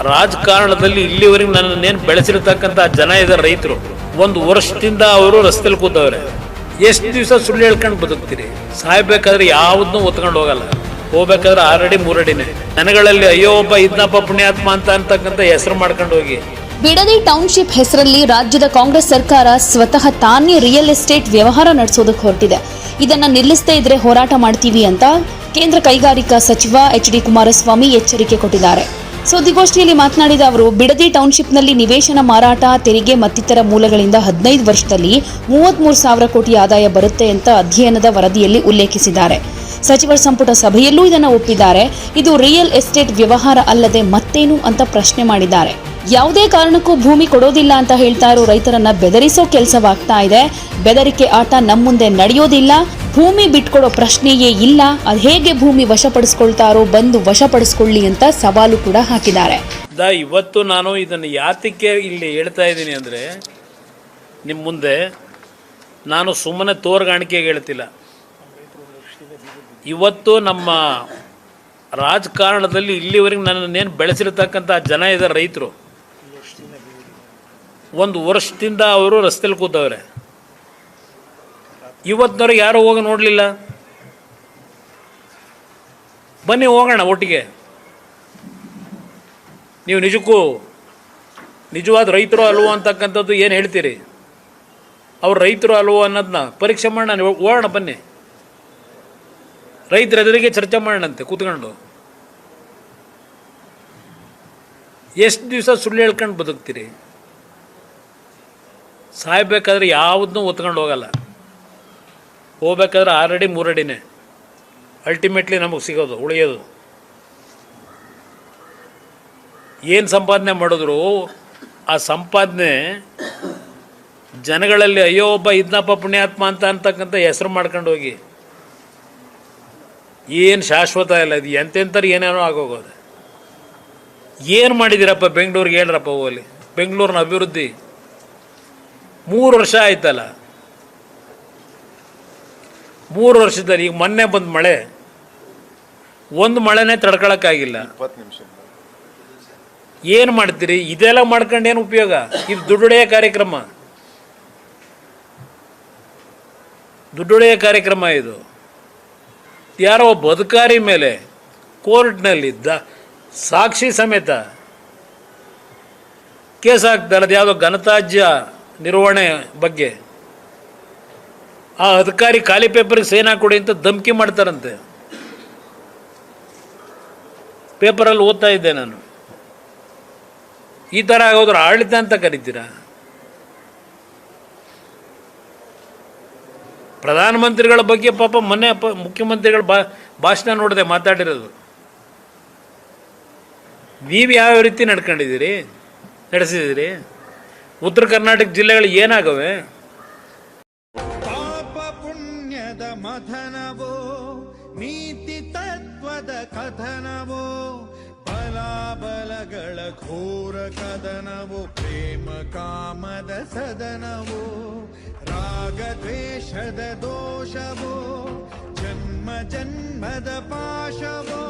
ರಾಜಕಾರಣದಲ್ಲಿ ಇಲ್ಲಿವರೆಗೆ ನನ್ನನ್ನೇನು ಬೆಳೆಸಿರ್ತಕ್ಕಂಥ ಜನ ಇದ್ದಾರೆ ರೈತರು, ಒಂದು ವರ್ಷದಿಂದ ಅವರು ರಸ್ತೆಲಿ ಕೂತವ್ರೆ. ಎಷ್ಟು ದಿವಸ ಸುಳ್ಳು ಹೇಳ್ಕೊಂಡು ಬದುಕ್ತೀರಿ? ಸಾಯ್ಬೇಕಾದ್ರೆ ಯಾವುದನ್ನೂ ಒತ್ಕೊಂಡು ಹೋಗಲ್ಲ, ಹೋಗ್ಬೇಕಾದ್ರೆ 6 ಅಡಿ 3 ಅಡಿನೇ. ಜನಗಳಲ್ಲಿ ಅಯ್ಯೋ ಒಬ್ಬ ಇದ್ನಪ್ಪ ಪುಣ್ಯಾತ್ಮ ಅಂತಕ್ಕಂಥ ಹೆಸರು ಮಾಡ್ಕೊಂಡು ಹೋಗಿ. ಬಿಡದಿ ಟೌನ್ಶಿಪ್ ಹೆಸರಲ್ಲಿ ರಾಜ್ಯದ ಕಾಂಗ್ರೆಸ್ ಸರ್ಕಾರ ಸ್ವತಃ ತಾನೇ ರಿಯಲ್ ಎಸ್ಟೇಟ್ ವ್ಯವಹಾರ ನಡೆಸೋದಕ್ಕೆ ಹೊರಟಿದೆ. ಇದನ್ನ ನಿಲ್ಲಿಸದೇ ಇದ್ರೆ ಹೋರಾಟ ಮಾಡ್ತೀವಿ ಅಂತ ಕೇಂದ್ರ ಕೈಗಾರಿಕಾ ಸಚಿವ ಎಚ್.ಡಿ. ಕುಮಾರಸ್ವಾಮಿ ಎಚ್ಚರಿಕೆ ಕೊಟ್ಟಿದ್ದಾರೆ. ಸುದ್ದಿಗೋಷ್ಠಿಯಲ್ಲಿ ಮಾತನಾಡಿದ ಅವರು, ಬಿಡದಿ ಟೌನ್ಶಿಪ್ನಲ್ಲಿ ನಿವೇಶನ ಮಾರಾಟ, ತೆರಿಗೆ ಮತ್ತಿತರ ಮೂಲಗಳಿಂದ 15 ವರ್ಷದಲ್ಲಿ 33,000 ಕೋಟಿ ಆದಾಯ ಬರುತ್ತೆ ಅಂತ ಅಧ್ಯಯನದ ವರದಿಯಲ್ಲಿ ಉಲ್ಲೇಖಿಸಿದ್ದಾರೆ. ಸಚಿವರ ಸಂಪುಟ ಸಭೆಯಲ್ಲೂ ಇದನ್ನು ಒಪ್ಪಿದ್ದಾರೆ. ಇದು ರಿಯಲ್ ಎಸ್ಟೇಟ್ ವ್ಯವಹಾರ ಅಲ್ಲದೆ ಮತ್ತೇನು ಅಂತ ಪ್ರಶ್ನೆ ಮಾಡಿದ್ದಾರೆ. ಯಾವುದೇ ಕಾರಣಕ್ಕೂ ಭೂಮಿ ಕೊಡೋದಿಲ್ಲ ಅಂತ ಹೇಳ್ತಾ ಇರೋ ರೈತರನ್ನ ಬೆದರಿಸೋ ಕೆಲಸವಾಗ್ತಾ ಇದೆ. ಬೆದರಿಕೆ ಆಟ ನಮ್ಮ ಮುಂದೆ ನಡೆಯೋದಿಲ್ಲ. ಭೂಮಿ ಬಿಟ್ಕೊಡೋ ಪ್ರಶ್ನೆಯೇ ಇಲ್ಲ. ಅದು ಹೇಗೆ ಭೂಮಿ ವಶಪಡಿಸ್ಕೊಳ್ತಾರೋ ಬಂದು ವಶಪಡಿಸ್ಕೊಳ್ಳಿ ಅಂತ ಸವಾಲು ಕೂಡ ಹಾಕಿದ್ದಾರೆ. ಇವತ್ತು ನಾನು ಇದನ್ನು ಯಾತಕ್ಕೆ ಇಲ್ಲಿ ಹೇಳ್ತಾ ಇದ್ದೀನಿ ಅಂದರೆ, ನಿಮ್ಮ ಮುಂದೆ ನಾನು ಸುಮ್ಮನೆ ತೋರ್ಗಾಣಿಕೆಗೆ ಹೇಳ್ತಿಲ್ಲ. ಇವತ್ತು ನಮ್ಮ ರಾಜಕಾರಣದಲ್ಲಿ ಇಲ್ಲಿವರೆಗೆ ನನ್ನನ್ನೇನು ಬೆಳೆಸಿರ್ತಕ್ಕಂಥ ಜನ ಇದ್ದಾರೆ ರೈತರು, ಒಂದು ವರ್ಷದಿಂದ ಅವರು ರಸ್ತೆಲಿ ಕೂತವ್ರೆ. ಇವತ್ತಿನವ್ರಿಗೆ ಯಾರೂ ಹೋಗಿ ನೋಡಲಿಲ್ಲ. ಬನ್ನಿ ಹೋಗೋಣ ಒಟ್ಟಿಗೆ. ನೀವು ನಿಜಕ್ಕೂ ನಿಜವಾದ ರೈತರು ಅಲ್ವೋ ಅಂತಕ್ಕಂಥದ್ದು ಏನು ಹೇಳ್ತೀರಿ? ಅವ್ರು ರೈತರು ಅಲ್ವೋ ಅನ್ನೋದನ್ನ ಪರೀಕ್ಷೆ ಮಾಡೋಣ, ಹೋಗೋಣ ಬನ್ನಿ. ರೈತರ ಎದುರಿಗೆ ಚರ್ಚೆ ಮಾಡೋಣಂತೆ ಕೂತ್ಕೊಂಡು. ಎಷ್ಟು ದಿವಸ ಸುಳ್ಳು ಹೇಳ್ಕೊಂಡು ಬದುಕ್ತೀರಿ? ಸಾಯ್ಬೇಕಾದ್ರೆ ಯಾವುದನ್ನೂ ಒತ್ಕೊಂಡು ಹೋಗಲ್ಲ, ಹೋಗ್ಬೇಕಾದ್ರೆ 6 ಅಡಿ 3 ಅಡಿನೇ ಅಲ್ಟಿಮೇಟ್ಲಿ ನಮಗೆ ಸಿಗೋದು, ಉಳಿಯೋದು. ಏನು ಸಂಪಾದನೆ ಮಾಡಿದ್ರು ಆ ಸಂಪಾದನೆ ಜನಗಳಲ್ಲಿ ಅಯ್ಯೋ ಒಬ್ಬ ಇದ್ನಪ್ಪ ಪುಣ್ಯಾತ್ಮ ಅಂತಕ್ಕಂಥ ಹೆಸರು ಮಾಡ್ಕೊಂಡು ಹೋಗಿ ಏನು ಶಾಶ್ವತ ಇಲ್ಲ. ಇದು ಎಂತೆಂಥರು ಏನೇನೋ ಆಗೋಗೋದು. ಏನು ಮಾಡಿದ್ದೀರಪ್ಪ ಬೆಂಗಳೂರಿಗೆ? ಹೇಳ್ರಪ್ಪ ಹೋಗಲಿ. ಬೆಂಗಳೂರಿನ ಅಭಿವೃದ್ಧಿ 3 ವರ್ಷ ಆಯ್ತಲ್ಲ. 3 ವರ್ಷದಲ್ಲಿ ಈಗ ಮೊನ್ನೆ ಬಂದ ಮಳೆ, ಒಂದು ಮಳೆನೇ ತಡ್ಕೊಳಕ್ಕಾಗಿಲ್ಲ. ಏನು ಮಾಡ್ತೀರಿ? ಇದೆಲ್ಲ ಮಾಡ್ಕೊಂಡು ಏನು ಉಪಯೋಗ? ಇದು ದುಡ್ಡುಡೆಯ ಕಾರ್ಯಕ್ರಮ, ದುಡ್ಡುಡೆಯ ಕಾರ್ಯಕ್ರಮ ಇದು. ಯಾರೋ ಒಬ್ಬ ಅಧಿಕಾರಿ ಮೇಲೆ ಕೋರ್ಟ್ನಲ್ಲಿದ್ದ ಸಾಕ್ಷಿ ಸಮೇತ ಕೇಸ್ ಹಾಕ್ತಾರೆ. ಅದು ಯಾವುದೋ ಘನತ್ಯಾಜ್ಯ ನಿರ್ವಹಣೆ ಬಗ್ಗೆ. ಆ ಅಧಿಕಾರಿ ಖಾಲಿ ಪೇಪರ್ಗೆ ಸೈನ್ ಹಾಕೊಡಿ ಅಂತ ಧಮಕಿ ಮಾಡ್ತಾರಂತೆ. ಪೇಪರಲ್ಲಿ ಓದ್ತಾ ಇದ್ದೆ ನಾನು. ಈ ಥರ ಆಗೋದ್ರ ಆಡಳಿತ ಅಂತ ಕರಿತೀರಾ? ಪ್ರಧಾನಮಂತ್ರಿಗಳ ಬಗ್ಗೆ ಪಾಪ ಮೊನ್ನೆ ಮುಖ್ಯಮಂತ್ರಿಗಳ ಭಾಷಣ ನೋಡಿದೆ, ಮಾತಾಡಿರೋದು. ನೀವು ಯಾವ ರೀತಿ ನಡೆಸಿದ್ದೀರಿ? ಉತ್ತರ ಕರ್ನಾಟಕ ಜಿಲ್ಲೆಗಳು ಏನಾಗವೆ? ಪಾಪ ಪುಣ್ಯದ ಮಥನವೋ, ನೀತಿ ತತ್ವದ ಕಥನವೋ, ಬಲಾಬಲಗಳ ಘೋರ ಕದನವೋ, ಪ್ರೇಮ ಕಾಮದ ಸದನವೋ, ರಾಗ ದ್ವೇಷದ ದೋಷವೋ, ಜನ್ಮ ಜನ್ಮದ ಪಾಶವೋ.